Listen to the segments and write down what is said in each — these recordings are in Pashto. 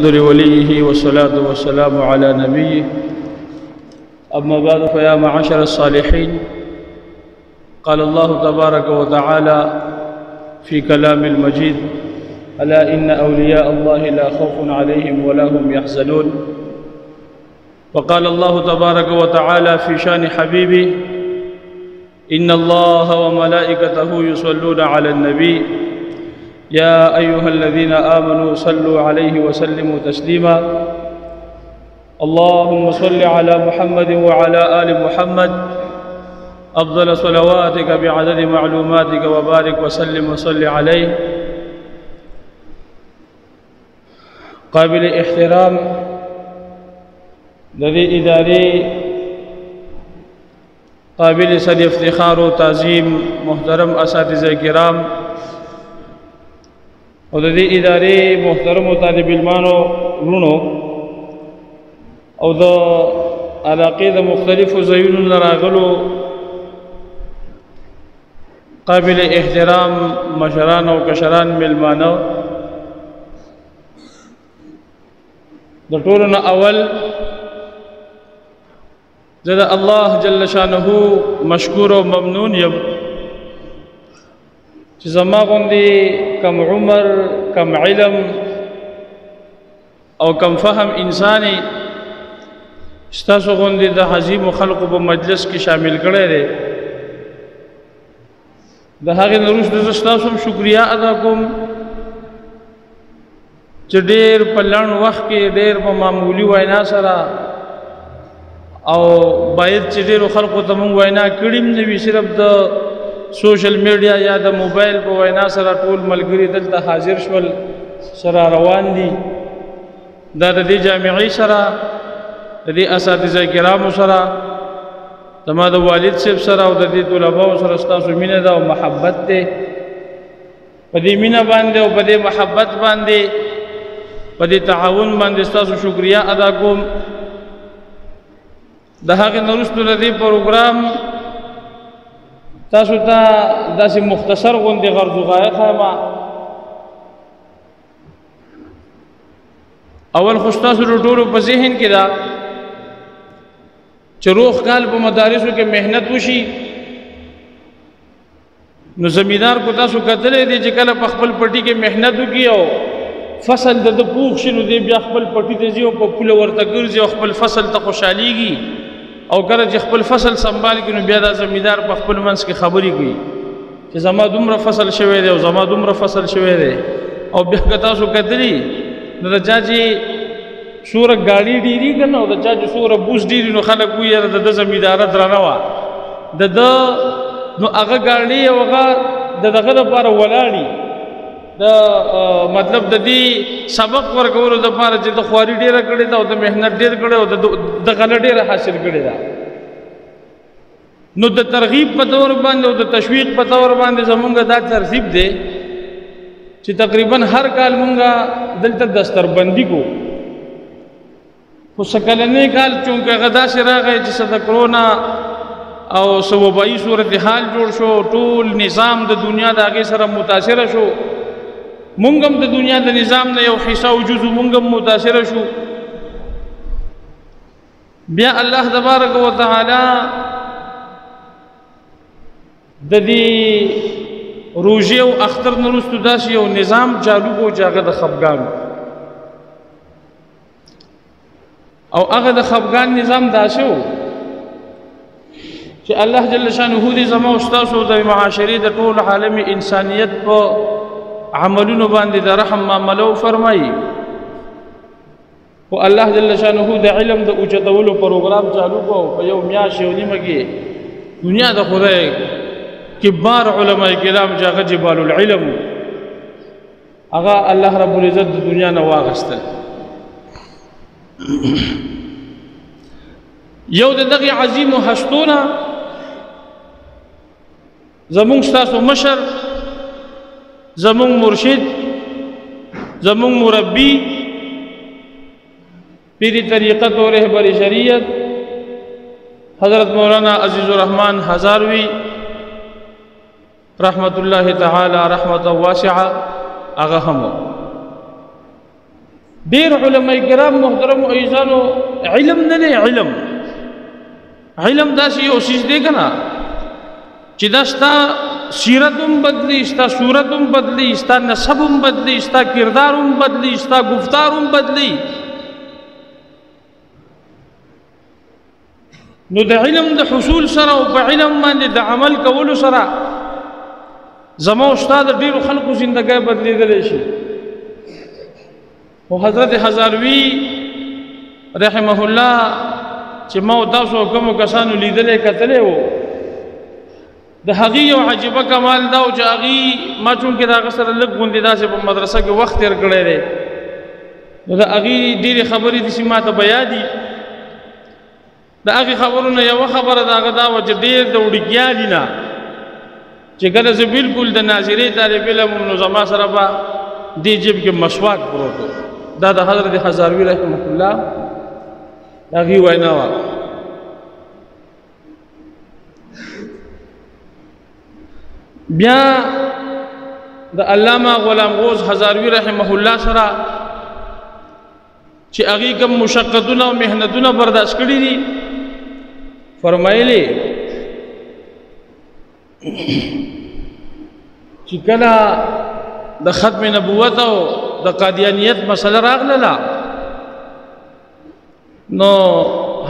لوليه والصلاة والسلام على نبيه. أما بعد، فيا معشر الصالحين، قال الله تبارك وتعالى في كلام المجيد: ألا إن أولياء الله لا خوف عليهم ولا هم يحزنون. وقال الله تبارك وتعالى في شان حبيبه: إن الله وملائكته يصلون على النبي يا أيها الذين آمنوا صلوا عليه وسلموا تسليما. اللهم صل على محمد وعلى آل محمد أفضل صلواتك بعدد معلوماتك وبارك وسلم وصل عليه. قابل احترام لدي إداري، قابل سر افتخار و تعظیم محترم اساتذہ کرام او د دې ادارې محترم طالب علمانو ورونو او د علاقې د مختلفو ځایونو نه راغلو قابل احترام مشران او کشران ملمانو، د ټولو نه اول زه د الله جل شانه مشکور او ممنون یم چې زما غوندې کم عمر، کم علم او کم فهم انسانی ستاسو غوندې د عظیمو خلقو په مجلس کې شامل کړی دی. د هغې نه وروسته زه ستاسو هم شکریه ادا کوم چې ډېر په لنډ وخت کې ډېر په معمولي وینا سره او باید چې ډېرو خلقو ته مونږ وینا کړې هم نه وي، صرف د سوشل میډیا یا د موبایل په وینا سره ټول ملګري دلته حاضر شول، سره روان دي. دا د دې جامعې سره، د دې اساتذه کرامو سره، زما د والد صاحب سره او د دې طلباو سره ستاسو مینه ده او محبت دی. په دې مینه باندې او په دې محبت باندې، په دې تعاون باندې ستاسو شکریه ادا کوم. د هغې نه وروسته د دې پروګرام تاسو ته داسې مختصر غوندې غرض وغایه ښیم. اول خو ستاسو د ټولو په ذهن کې ده چې روغ کال په مدارسو کې محنت وشي. نو زمیندار کو تاسو کتلی دی چې کله په خپل پټي کې محنت وکړي او فصل د پوخ شي، نو دی بیا خپل پټي ته ځي او په پوله ورته ګرځي او خپل فصل ته خوشحالیږي. او کله چې خپل فصل سنبال کړي نو بیا دا زمیندار په خپل منځ کې خبرې کوي چې زما دومره فصل شوی دی او زما دومره فصل شوی دی. او بیا که تاسو کتلی نو د چا چې څومره ګاډي ډېري که نه او د چا چې څومره بوس ډېري نو خلک وایي یاره د ده زمینداره درنه وه، د ده نو هغه ګاډي او هغه د دغه دپاره ولاړي، د مطلب د دې سبق ورکولو دپاره چې د خواري ډېره کړې ده او د محنت ډېر کړی او د غله ډېره حاصل کړې ده. نو د ترغیب په طور باندې او د تشویق په طور باندې زمونږ دا ترتیب دی چې تقریبا هر کال مونږ دلته دستربندي کو. خو سکلنی کال چونکه هغه داسې راغی چې څه د کرونا او څه وبایي صورتحال جوړ شو، ټول نظام د دنیا د هغې سره متاثره شو، مونږ هم د دنیا د نظام نه یو حصه او جزو مونږ هم متاثره شو. بیا الله تبارک وتعالی د دې روژې او اختر نه وروسته داسې یو نظام چالو کړو چې هغه د خفګان، او هغه د خفګان نظام داسې و چې الله جل شانه دې زما او ستاسو د معاشرې د ټول عالم انسانیت په عملونو باندې د رحم معامله فرمایي. خو الله جل شانه د علم د اوچتولو پروګرام چالو کړو په یو میاشت یو نیمه کې. دنیا د خدای کبار علماء کرام چې هغه جبال العلم هغه الله رب العزت د دنیا نه واغستل. یو د دغې عظیمو هستونه زمونږ ستاسو مشر، زمونږ مرشد، زمونږ مربی، پیر طریقت و رهبر شریعت حضرت مولانا عزیز الرحمن ہزاروی رحمت اللہ تعالی رحمت واسعہ هغه هم ډېر علماء کرام محترم عزیزانو علم نه دی، علم داسې یو څیز دی که نه چې دا ستا سیرت هم بدلی، ستا صورت هم بدلی، ستا نسب هم بدلی، ستا کردار هم بدلی، ستا گفتار هم بدلی. نو د علم د حصول سره او په علم باندې د عمل کولو سره زما او ستا د ډېرو خلکو زندګۍ بدلېدلی شي. خو حضرت هزاروي رحمه الله چې ما او تاسو کومو کسانو لیدلی کتلی و، د هغې یو عجیبه کمال دا و چې هغې ما چونکې د هغه سره لږ غوندې داسې په مدرسه کې وخت تېر کړی دی، نو د هغې ډېرې خبرې داسې ما ته به یادي. د هغې خبرونه یوه خبره د هغه دا وه چې ډېر د وړوکیالي نه چې کله زه بلکل د ناظرې طالب علم وم نو زما سره به دې جیب کې مسواک پروت و. دا د حضرت هزاروي رحمه الله د هغې وینا وه. بیا د علامه غلام غوث هزاروي رحمه الله سره چې هغې کوم مشقتونه او محنتونه برداشت کړي دي، فرمایلی چې کله د ختم نبوت او د قادیانیت مسله راغله نو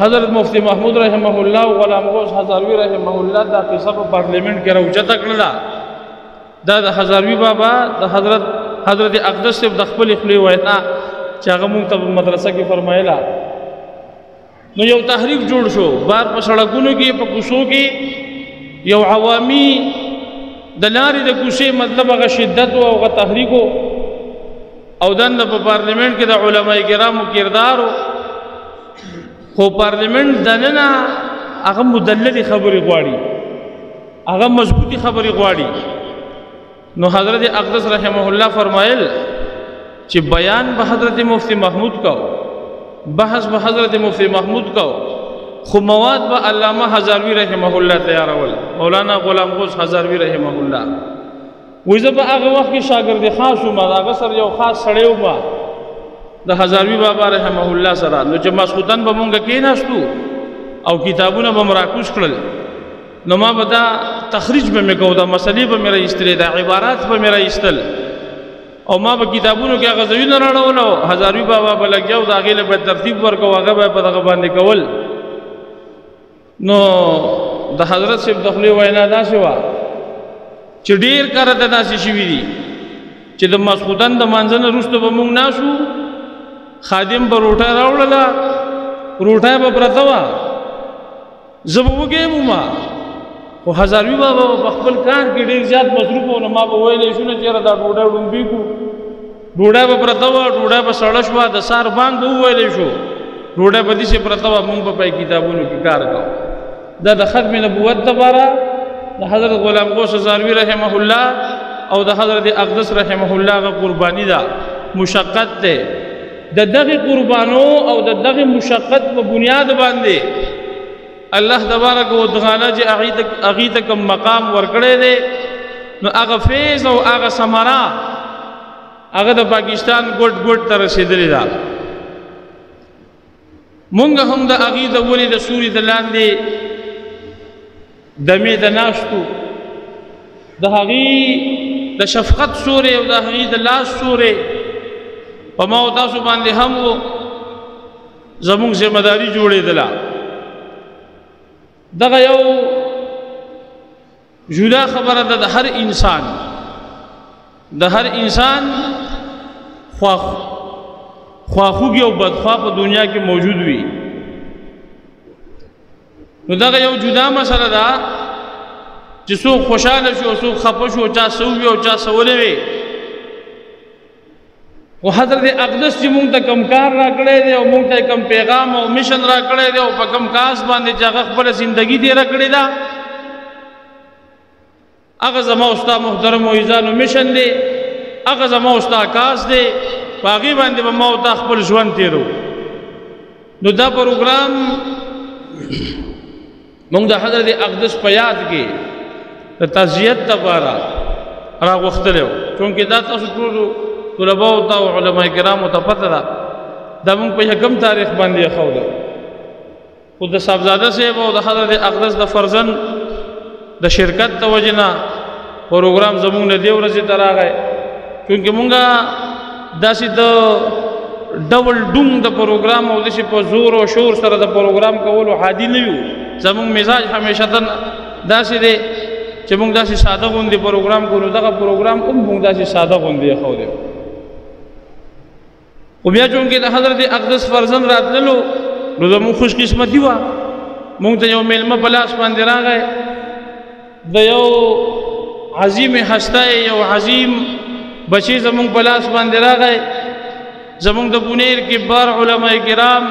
حضرت مفتی محمود رحمه الله او غلام غوث هزاروي رحمه الله دا قصه په پارلیمنٹ کې راوچته کړله. دا د هزاروي بابا د حضرت اقدس صاحب د خپلې خولې وینا چې هغه مونږ ته په مدرسه کې فرمایله. نو یو تحریک جوړ شو، بار په سړکونو کې په کوڅو کې یو عوامي د لارې د کوڅې مطلب هغه شدت او هغه تحریک او دنه په پارلیمنٹ کې د علماء کرامو کردار. خو پارلیمنٹ دننه هغه مدللې خبرې غواړي، هغه مضبوطی خبرې غواړي. نو حضرت اقدس رحمه الله فرمایل چې بیان به حضرت مفتی محمود کو، بحث به حضرت مفتی محمود کو، خو مواد به علامه هزاروي رحمه الله تیارول، مولانا غلام غوث هزاروي رحمه الله. وایي زه په هغه وخت کې شاګرد خاص وم، د هغه سره یو خاص سړی وم د هزاروي بابا رحمه الله سره. نو چې ماسخوتن به مونږ کېناستو او کتابونه به مو راکوز کړل، نو ما به دا تخریج به مې کو، دا مسلې به مې راایستلې، دا عبارات به مې راایستل او ما به کتابونو کې هغه ځایونه راړول او هزاروي بابا به لګیا او د هغې له به ترتیب ورکو، هغه به په دغه باندې کول. نو د حضرت صاحب د خولې وینا داسې وه چې ډېر کاره ته داسې شوي دي چې د ماسخوتن د مانځه نه وروسته به مونږ ناستو، خادم به روټۍ راوړله، روټۍ به پرته وه، زه به وږی وم، خو هزاروي بابا په خپل کار کې ډېر زیات مصروف و. نو ما به ویلی شو نه چې یاره دا ډوډۍ ډومبي کړو، ډوډۍ به پرته وه، ډوډۍ به سړه شوه، د سهار بانګ به وویلی شو، ډوډۍ به داسې پرته وه، مونږ به په کتابونو کې کار کوو. دا د ختم نبوت دپاره د حضرت غلام غوث هزاروي رحمه الله او د حضرت اقدس رحمه الله هغه قرباني ده، مشقت ده. د دغې قربانو او د دغې مشقت په بنیاد باندې الله تبارک و تعالی چې هغې ته کوم مقام ورکړی دی، نو هغه فیض او هغه ثمره هغه د پاکستان ګوټ ګوټ ته رسېدلې ده. مونږ هم د هغې د ونې د سوري د لاندې دمې ته ناستو، د هغې د شفقت سورې او د هغې د لاس سورې په ما او تاسو باندې هم و زمونږ ذمهداري جوړېدله. دغه یو جدا خبره ده، د هر انسان خواخوږي او بدخوا په دنیا کې موجود وي. نو دغه یو جدا مسله ده چې څوک خوشحاله شو، څوک خفه شو، چا څه ووي او چا څه ولوي. خو حضرت اقدس چې مونږ ته کوم کار راکړی دی او مونږ ته کوم پیغام او مشن راکړی دی او په کوم کاس باندې چې هغه خپله زندګي تېره کړې ده، هغه زما او ستا محترم معززانو مشن دی، هغه زما او ستا کاس دی، په هغې باندې به ما او تا خپل ژوند تېرو. نو دا پروګرام مونږ د حضرت اقدس په یاد کې د تعزیت دپاره راغوښتلی و، چونکې دا تاسو ټولو طلباو ته او علماء کرامو ته پته ده دا مونږ په یکم تاریخ باندې خو ده خو د صاحبزاده صاحب او د حضرت اقدس د فرزند د شرکت د وجنه پروګرام زمونږ نه دی ورځې ته راغی چونکې مونږه داسې د ډول ډونګ د پروګرام او داسې په زور او شور سره د پروګرام کولو عادي نه یو زمونږ مزاج همیشه داسې دی چې مونږ داسې ساده غوندې پروګرام کوو دغه پروګرام هم مونږ داسې ساده غوندې خو دی خو بیا چونکې د حضرت اقدس فرزند راتللو نو زمونږ خوش قسمتي وه مونږ ته یو میلمه په لاس باندې راغی د یو عظیم هسته یو عظیم بچی زمونږ په لاس باندې راغی زمونږ د بونیر کې بار علماء کرام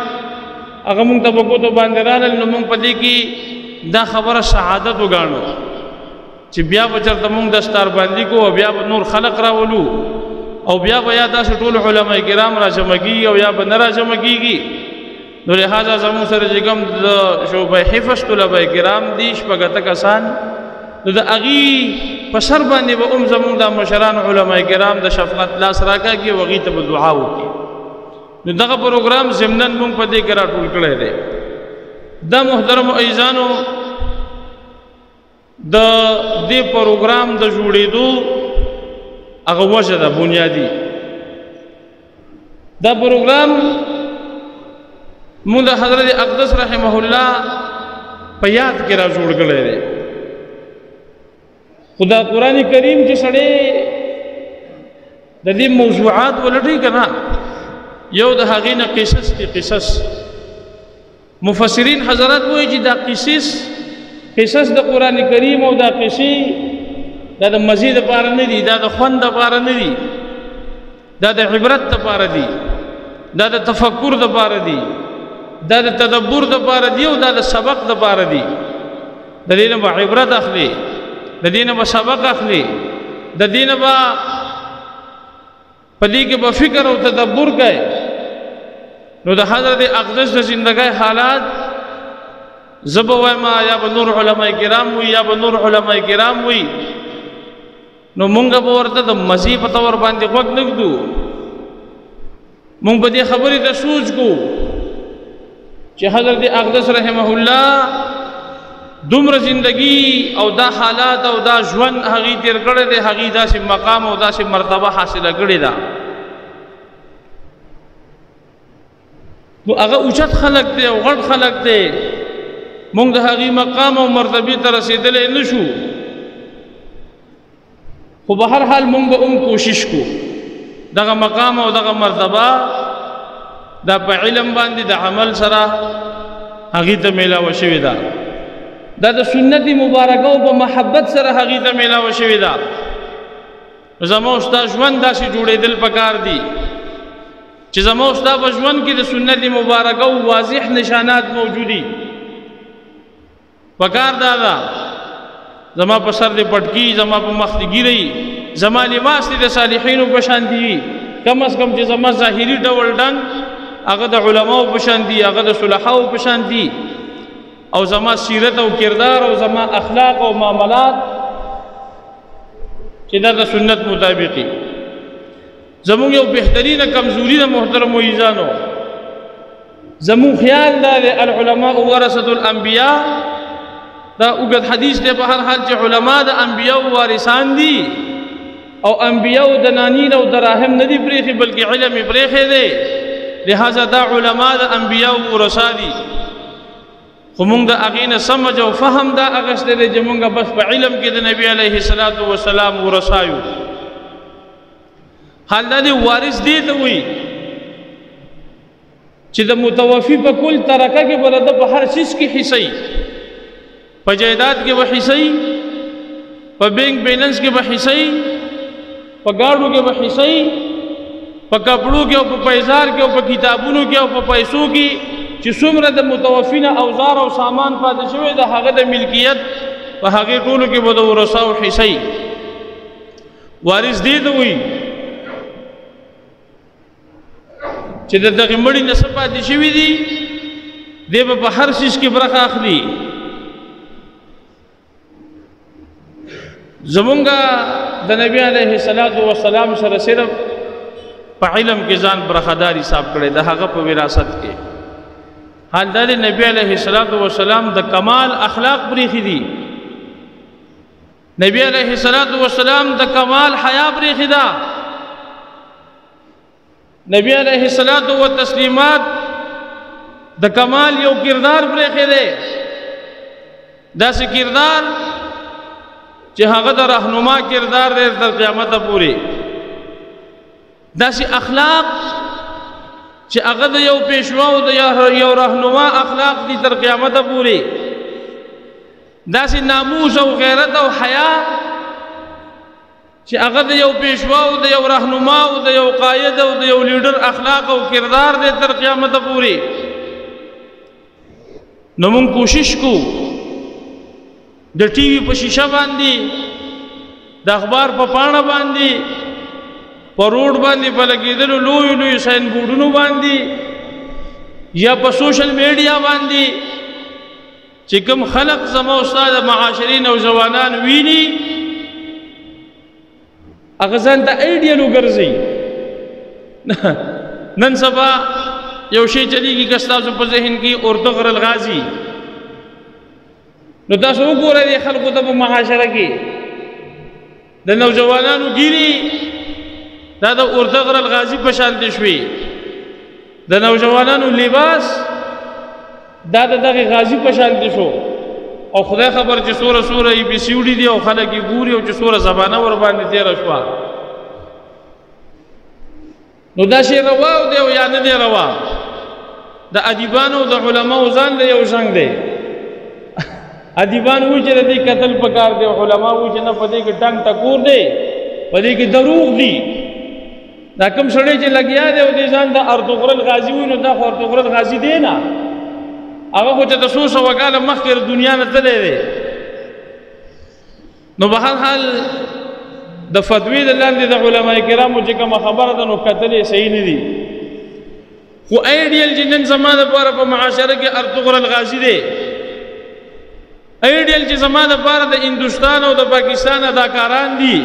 هغه مونږ ته په ګوتو باندې رالل نو مونږ په دې کې دا خبره سعادت وګاڼو چې بیا به چېرته مونږ دستار باندې کو او بیا به نور خلق راولو او بیا به یا داسې ټول علماء کرام را جمع کېږي او یا به نه را جمع کېږي نو لہذا زمونږ سره چې کوم د شعبه حفظ طلبه کرام دي شپږ اته کسان نو د هغې په سر باندې به زمونږ د مشران علماء کرام د شفقت لاس راکاږي او هغې ته به دعا وکړي نو دغه پروګرام ضمناً مونږ په دې کې راټول کړی دی دا محترم عزیزانو د دې پروګرام د جوړېدو هغه وجه ده بنیادي دا پروګرام مونږ د حضرت اقدس رحمه الله په یاد کې را جوړ کړی دی خدا قرآن کریم چې سړی د دې موضوعات ولټوي که نه یو د هغې نه قصص دي قصص مفسرین حضرات وایي چې دا قصص د قرآن کریم او دا قصې دا د مزې دپاره نه دي دا د خوند دپاره نه دي دا د عبرت دپاره دي دا د تفکر دپاره دي دا د تدبر دپاره دي او دا د سبق دپاره دي د دې نه به عبرت اخلي د دې نه به سبق اخلي د دې نه به په دې کې به فکر او تدبر کوي نو د حضرت اقدس د زندګۍ حالات زه به وایم یا به نور علماء کرام وي یا به نور علماء کرام وي نو مونږ به ورته د مزې په طور باندې غوږ نه ږدو مونږ به دې خبرې ته سوچ کوو چې حضرت اقدس رحمه الله دومره زندگی او دا حالات او دا ژوند هغې تېر کړی دی هغې داسې مقام او داسې مرتبه حاصله کړې ده نو هغه اوچت خلق دی او غټ خلق دی مونږ د هغې مقام او مرتبې ته رسېدلی نه شو خو به هر حال مونږ به کوشش کو دغه مقام او دغه مرتبه دا په علم باندې د عمل سره هغې ته میلاوه شوې ده دا د سنت مبارکه او په محبت سره هغې ته میلاوه شوې ده زما او ستا ژوند داسې جوړېدل پکار دي چې زما او ستا په ژوند کې د سنت مبارکه او واضح نشانات موجودي پکار دا ده زما په سر دې پټکي زما په مخ دې ګیرئ زما لباس دې د صالحینو په شان دي کم از کم چې زما ظاهري ډول ډنګ هغه د علماو په شان دي هغه د صلحاو په شان دي او زما سیرت او کردار او زما اخلاق او معاملات چې دا د سنت مطابقي زموږ یو بهترینه کمزوري ده محترم معیزانو زموږ خیال دا دی العلماء ورثة الانبیاء دا اوږد حدیث دی په هر حال چې علما د انبیاء وارثان دي او انبیاء د نانین او دراهم نه دي پرېښي بلکې علم یې پرېښی دی لہذا دا علما د انبیاء ورثه دي خو مونږ د هغې نه سمج او فهم دا اخیستی دی چې مونږ بس په علم کې د نبي علیه الصلاة وسلام ورثه یو حال دا دی وارث دې ته وایي چې د متوفي په کل ترکه کې به د په هر چیز کې حصه په جایداد کې به حصه په بینک بیلنس کې به حصه په ګاډو کې به حصه په کپړو کې او په پیزار کې او په کتابونو کې او په پیسو کې چې څومره د متوفین اوزار او سامان پاتې شوی د هغه د ملکیت په هغې ټولو کې به د ورثاو حصه وارث دې ته وایي چې د دغې مړي نه څه پاتې شوي دي دی به په هر څیز کې برخه اخلي زمونږ د نبي علیه السلام سره صرف په په علم کې ځان برخدار حساب کړي د هغه په وراثت کې. حال دا دی نبی علیه الصلاۃ والسلام د کمال اخلاق پرېښي دي. نبی علیہ الصلوۃ والسلام د کمال حیا پرېښې ده. نبی علیہ الصلوۃ والتسلیمات د کمال یو کردار پرېښې ده. داسې کردار چې هغه د رهنما کردار دی تر قیامت پورې. داسې اخلاق چې هغه د یو پیشوا او د یو رهنما اخلاق دي تر قیامت پورې. داسې ناموس او غیرت او حیا چې هغه د یو پیشوا او د یو رهنما او د یو قائد او د یو لیډر اخلاق او کردار دی تر قیامت پورې. نو موږ کوشش کو د ټي وي په شیشه باندې، د اخبار په پاڼه باندې، په روډ باندې په لګېدلو لوی لوی ساين بورډونو باندې یا په سوشل میډیا باندې چې کوم خلق زما استاد معاشرین او ځوانان ویني هغه ځان ته ایډیل وګرځي. نن سبا یو شی چلیږي که ستاسو په ذهن کې اردغر الغازي، نو تاسو وګورئ د خلکو ته په معاشره کې د نوجوانانو ګیري دا د اردغر الغازي په شان دي شوي. د نوجوانانو لباس دا دغه غازی په شان دي شو. او خدای خبر چې سوره سوره ای بي سی وډي دي او خلک یې ګوري او چې سوره زبانه ور باندې تیر شو. نو دا شی روا او دی او یا نه دی روا. د ادیبانو د علماو ځان له یو څنګه دی. ادیبان وایي چې د قتل پکار دی، علما وایي چې نه پدې کې ټنګ ټکور دی، پدې کې دروغ دی. دا کوم سړی چې لګیا دی او د ځان د اردغر الغازي وي نو دا خو اردغر الغازي دی نه، هغه خو چې د 100 کاله مخکې دنیا نه تللی دی. نو په هر حال د فتوی د لاندې د علماء کرامو چې کومه خبره ده نو کتل یې صحیح نه دي. خو ایډیل چې نن زما دپاره په معاشره کې اردغر الغازي دی، ایډیل چې زما دپاره د هندوستان او د پاکستان اداکاران دي،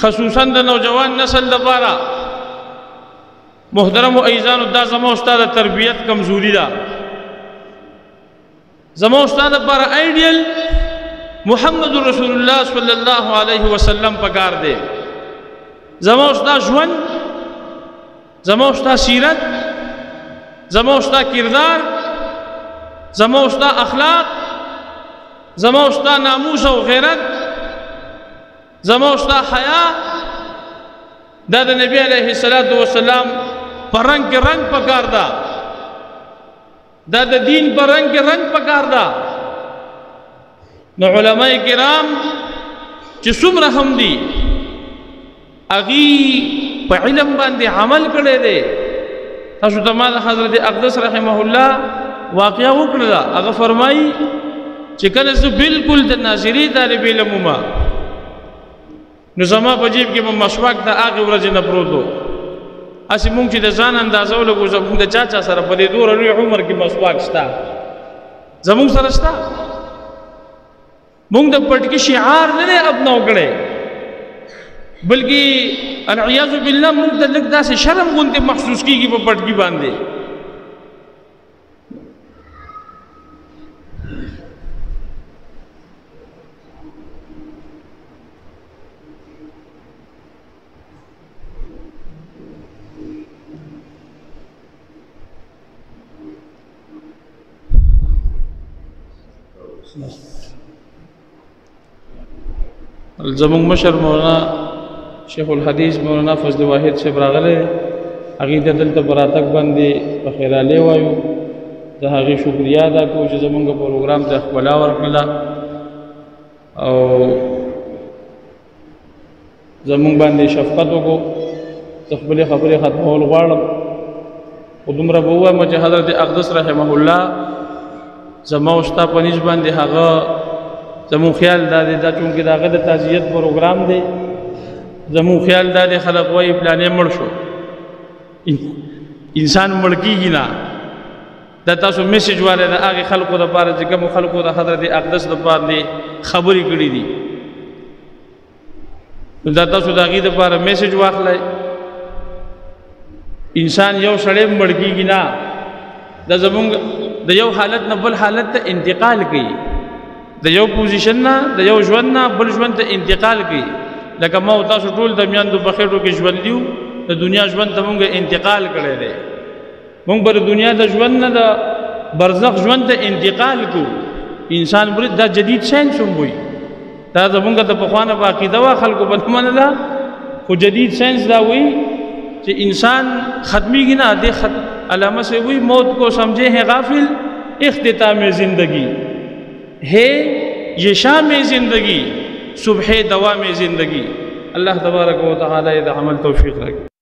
خصوصا د نوجوان نسل دپاره. محترم و عزیزانو، دا زما استاد تربیت کمزوری ده. زما استاد پر ایډیل محمد رسول الله صلی الله علیه وسلم پکار دی. زما استاد ژوند، زما استاد سیرت، زما استاد کردار، زما استاد اخلاق، زما استاد ناموس او غیرت، زما استاد حیا، دا د نبی علیه الصلاۃ والسلام پر رنگ پکار ده. دا د دین پر رنگ پکار ده. نو علماء کرام چې څومره هم دي اغي په علم باندې عمل کړی دی. تاسو ته ما د حضرت اقدس رحمه الله واقعه وکړه. هغه فرمایي چې کله زه بالکل د ناظري طالب علم ما نو زما په جیب کې مسواک د هغې ورځې نه پروت و. اسی مونږ چې د ځان اندازه ولګو زمونږ د چا سره په دې دوره لوی عمر کې مسواک شته، زمونږ سره شته. مونږ د پټکي شعار نه دی اپناو کړی، بلکې العیاذ بالله مونږ ته لږ داسې شرم غوندې محسوس کېږي په پټکي باندې. زمونږ مشر مولانا شیخ الحدیث مولانا فضل واحد صاحب راغلی، هغې ته دلته په راتګ باندې په خیرالی وایو. د هغې شکریا ادا کوو چې زمونږ پروګرام ته ښکلا ورکړله او زمونږ باندې شفقت وکړو. زه خپلې خبرې ختمول غواړم، خو دومره به ووایم چې حضرت اقدس رحمه الله زما او ستا په نیز باندې هغه زمون خیال دا دی، دا چونکې د هغه د تعزیت پروګرام دی، زمون خیال دا دی خلک وایي پلانې مړ شو. انسان مړ کېږي نه. دا تاسو میسیج والی د هغې خلکو دپاره چې کومو خلکو د حضرت اقدس دپاره خبرې کړي دي، نو دا تاسو د هغې دپاره میسیج واخلئ انسان یو سړی مړ کېږي نه، دا زمونږ د یو حالت نه بل حالت ته انتقال کوي، د یو پوزیشن نه د یو ژوند نه بل ژوند ته انتقال کوي. لکه ما او تاسو ټول د میاندو په خېټو کې ژوند لیو، د دنیا ژوند ته مونږ انتقال کړی دی. مونږ به د دنیا د ژوند نه د برزخ ژوند ته انتقال کو. انسان برید دا جدید ساینس هم وي، دا زمونږ د پخوانه په عقیده وه، خلکو به نه منله، خو جدید ساینس دا وایي کہ انسان ختمیږي نه. دې علامه سے وہی موت کو سمجھے ہیں غافل، اختتام زندگی ہے یہ شام زندگی، صبح دوام زندگی. اللہ تبارک و تعالی عمل توفیق رکھے.